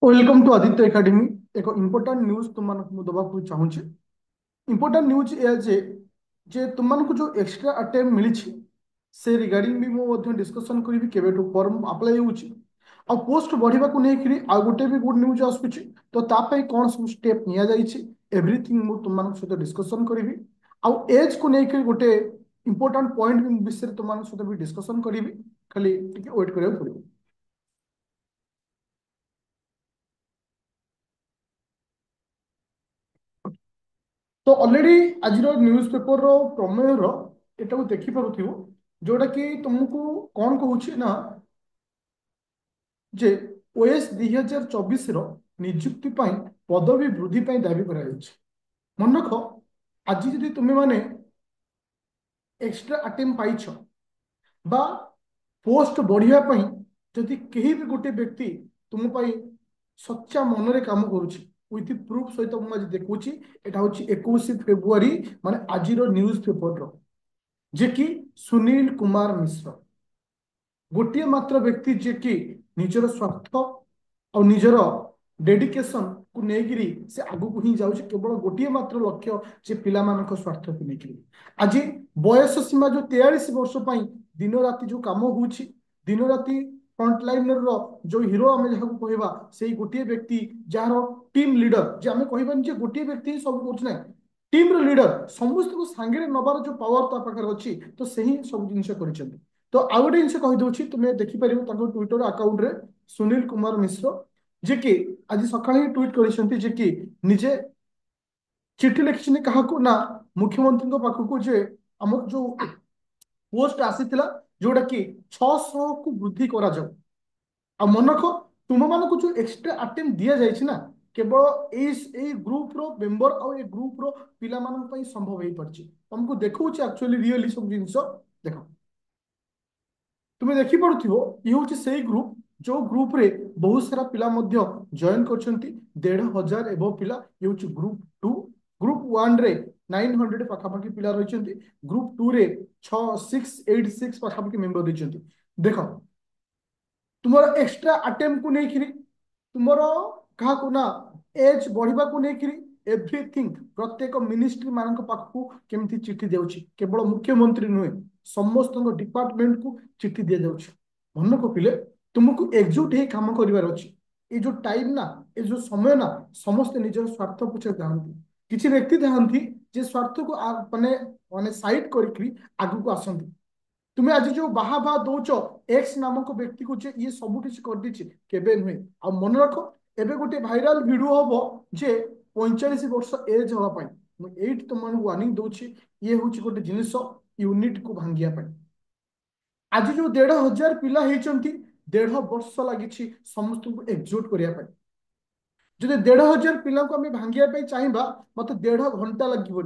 Welcome to Aditya Academy. एक important news तुम दबाक चाहूँगी। इम्पोर्टाट न्यूज या जे तुम जो एक्सट्रा अटेम्प्ट मिली से रिगार्डिंग भी मुझे डिस्कसन करी के फॉर्म अप्लाई हो पोस्ट बढ़ा को लेकर आ गोटे भी गुड न्यूज आसूँ। तो तापाई कौन सब स्टेप एवरीथिंग मुझे तुम सहित डिस्कसन करी आउ एज को लेकर गोटे इम्पोर्टाट पॉइंट विषय तुम सहित भी डिस्कसन करी। खाली वेट करा पड़ो। तो ऑलरेडी आज न्यूज पेपर प्रमेय एटा देखी पारुथिबो जोटा कि तुमको कौन कहूँ ना जे ओएस 2024 नियुक्ति पाई पदवी वृद्धि पाई दाबी कराଯାଇଛି। मन रख आज जदि तुम्हें माने एक्स्ट्रा अटेम्प्ट पाइछ बा पोस्ट बढ़िया पाई जदि केही भी गोटे व्यक्ति तुम पाई सच्चा मनरे काम करुछि विथ प्रूफ सहित मुझे आज देखुछि। एटा होछि 21 फेब्रुआरी माने आज न्यूज पेपर जे कि सुनील कुमार मिश्र गोटे मात्र व्यक्ति जे कि निजर स्वार्थ और निजर डेडिकेशन को लेकिरी से आगु को ही जाउछि केवल गोटे मात्र लक्ष्य जे पिला मानक स्वार्थ को लेकिरी। आज बयस सीमा जो 43 वर्ष पाई दिन राति जो काम होउछि दिन राति फ्रंट लाइनर जो हीरो आम जहाँ कहवा से गोटे व्यक्ति जार टीम लीडर जे आम कहबानी जे गोटे व्यक्ति ही सब कुछ ना टीम लीडर समस्त को सांगे नबार जो पावर ता पाखर अच्छी तो से ही सब जिन कर। तो आउ गोटे जिन कहीदे तुम्हें देखिपर ट्विटर अकाउंट रे सुनील कुमार मिश्र जे कि आज सका ही ट्वीट कर कि निजे चिठी लिखी क्या ना मुख्यमंत्री पाखक जे आम जो पोस्ट आसीथिला जोटा कि 600 को वृद्धि करा जाऊ। आ मन रख तुम मानक जो एक्स्ट्रा अटेम्प्ट दि जाइए ना केवल ए ग्रुप रो मेंबर और ए ग्रुप रो पिला मानक पई संभव हो पारछि। तुमको देखौ एक्चुअली रियली सब जिंस देख तुम्हें देखी पारुथिबो ये हूँ से ग्रुप जो ग्रुप रे बहुत सारा पिला मध्य जॉइन करछंती 1,500 एबो पिला ये हूँ ग्रुप टू। ग्रुप वन रे 900 पाखापाखि पिला रही ग्रुप टू रे 686 पाखापाखि मेंबर रही। देख तुमर एक्स्ट्रा अटेम्प्ट को लेकिन तुमर क्या ना एज बढ़ा को लेकिन एवरीथिंग प्रत्येक मिनिस्ट्री मान पाखक केमती चिठी देउछि केवल मुख्यमंत्री नुहे समस्त डिपार्टमेंट को चिठी दि जाउछि। मन कपिले तुमको एकजुट ही काम करिवार अछि। ये जो टाइम ना ये जो समय ना समस्त निजर स्वार्थ पछे जाती किसी व्यक्ति थांती जे स्वार्थ को माने माने साइड करके आगु को आसंती। तुम्हें आज जो बाहा बाहा दौच एक्स नामक व्यक्ति को ये सब किसी कर दीची केबे नुहे। आ मन रख एबे गोटे भाइराल वीडियो हबो जे 45 वर्ष एज हवा पाई मुझे तुम वार्निंग दूची ये हूँ गोटे जिनिस यूनिट को भांगिया पाई। आज जो 1,500 पिला होती 1.5 वर्ष लगी समस्त को एकजुट करने जब 1,500 पिला को आम भांगिया चाहिए मत 1.5 घंटा लगे।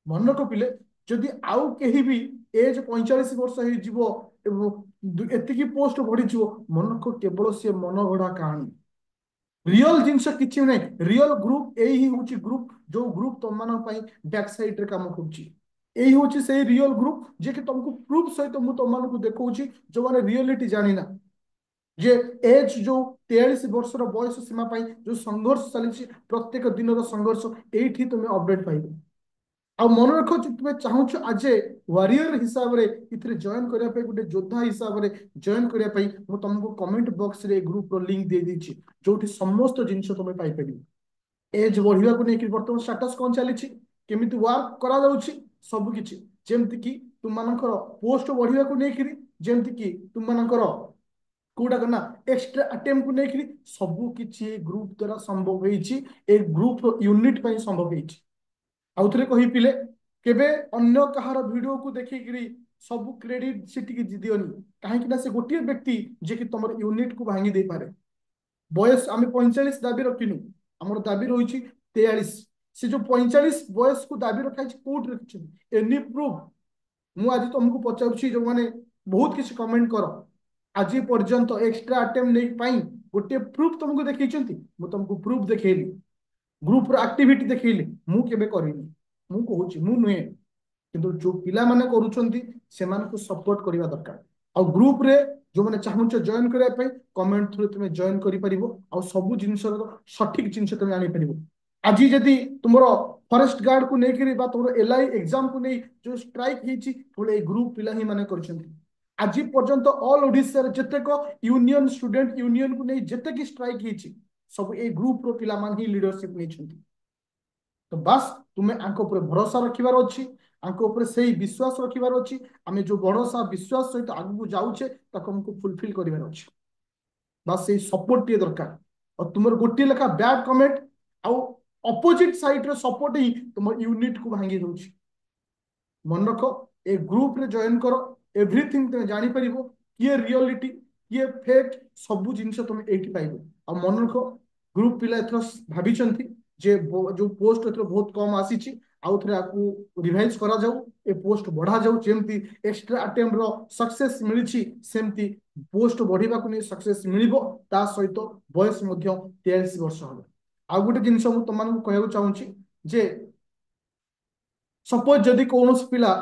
मन कपिले जदि आउ कहीं भी एज 45 वर्ष एतिकी पोस्ट बढ़ी मन को केवल सी मन गढ़ा कहानी रियल जिनस किसी ना रियल ग्रुप यही हूँ ग्रुप जो ग्रुप तुम मान बैक साइड रे काम करुच्ची यही हूँ से रियल ग्रुप जे कि तुमको प्रूफ सहित मुझे तुम देखा जो मैंने रियलिटी जानी ना जे एज जो 43 वर्षर बयस सीमा जो संघर्ष चली प्रत्येक दिन संघर्ष ये तुम्हें अपडेट पाइब। आ मन रख तुम्हें चाहूच आज वारियर हिसाब से इतने जॉइन करने गोटे योद्धा हिसाब से जॉइन करने तुमको कमेंट बॉक्स रे ग्रुप रो लिंक दे देछि जो समस्त जिनस तुम्हें पाइपर। एज बढ़ा को लेकिन बर्तमान स्टाटस कौन चली केमी वर्क करा सबकि जमती कि तुम मानकर पोस्ट बढ़ा को लेकिन जमती कि तुम मानकर कौटा करना एक्स्ट्रा अटेम्प्ट को लेकिन सबकि ग्रुप द्वारा संभव हो ग्रुप यूनिट संभव हो। आउ थे कही पिले केबे अन्य कहार वीडियो को देखिकी सब क्रेडिट से दियोनी कहीं से गोटे व्यक्ति जे कि तुम यूनिट को भांगी दे पारे। बयस आम 45 दाबी रखिनु आम दाबी रही 43 से जो 45 बयस को दाबी रखा कौट रखी एनी प्रूफ मुझे तुमको पचारुची जो मैंने बहुत किसी कमेंट कर आज पर्यंत एक्स्ट्रा अटेम्प्ट नहीं पाई गोटे प्रूफ तुमको देखी मुझे तुमको प्रूफ देखली ग्रुप एक्टिविटी देखली मुझे करनी मु कहूँ मु नुहे किंतु जो पिला माने करूछंती सेमान को सपोर्ट करबा दरकार। आ ग्रुप रे जो मैंने चाहूच जॉइन करने कमेंट थ्रू तुम जॉइन कर सब जिन सठिक जिन तुम जापर आज जदि तुम फॉरेस्ट गार्ड को लेकर तुम एलआई एग्जाम को नहीं जो स्ट्राइक होती ग्रुप पिला ही माने आज पर्यंत all Odisha जितेक union student union को नहीं जिते स्ट्राइक होती सब ए ग्रुप रो पिला मान ही लीडरशिप नहीं तो बस तुम्हें आंक ऊपर भरोसा रखिबार अच्छी आंक ऊपर से ही विश्वास रखिबार अच्छी आम जो भरोसा विश्वास सहित आगू जाऊे हमको फुलफिल करार अच्छे बस से सपोर्ट टे दरकार और तुम गोटे लेखा बैड कमेंट आउ अपोजिट साइड रे सपोर्ट ही तुम यूनिट को भांगी दौर मन रख ए ग्रुप रे जॉइन कर एवरीथिंग तुम जापर किए रियलिटी किए फेक सब जिन तुम ये पाइब आ मन रख ग्रुप पिला एथर भाई जे जो पोस्ट एथर बहुत कम आसी आउ थे आपको रिवाइज करा जाऊ ए पोस्ट बढ़ा जाऊ जेमती एक्स्ट्रा अटेम्प्ट रो सक्सेस मिली सेमती पोस्ट बढ़िबा को नहीं सक्सेस मिलिबो ता सहित बयस मध्य 43 वर्ष हो आ गोटे जिन तुम कहू चाहूँगी जे सपोज जदि कौन पिला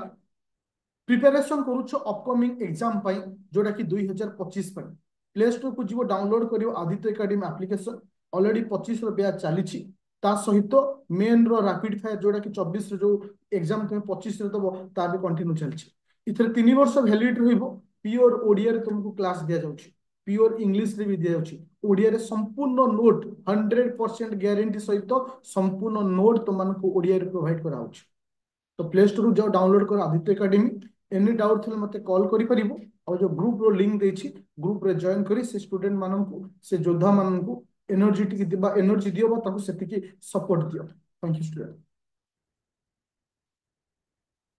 प्रिपेरेसन करुछ अपकमिंग एग्जाम पाई जोटा कि 2025 प्ले स्टोर को जीव डाउनलोड कर Aditya academy application already 25 batch चली सहित मेन रो रैपिड फायर जोटा कि 24 जो एग्जाम तुम 25 दब ता भी कंटिन्यू चलछि इथरे 3 वर्ष वैलिड रहिबो प्योर ओडिया रे तुमको क्लास दिया जाउछि प्योर इंग्लिश रे भी दिया जाउछि ओडिया रे संपूर्ण नोट 100% गारंटी सहित संपूर्ण नोट तुमको ओडिया रे प्रोवाइड करा होछि तो प्ले स्टोर जाओ डाउनलोड कर आदित्य एकेडमी एनी डाउट थे मत कॉल कर और जो ग्रुप रो लिंक देछि ग्रुप रे जॉइन करी से स्टूडेंट मानन को से योद्धा मानन को एनर्जी दियो सपोर्ट दियो थैंक यू स्टूडेंट।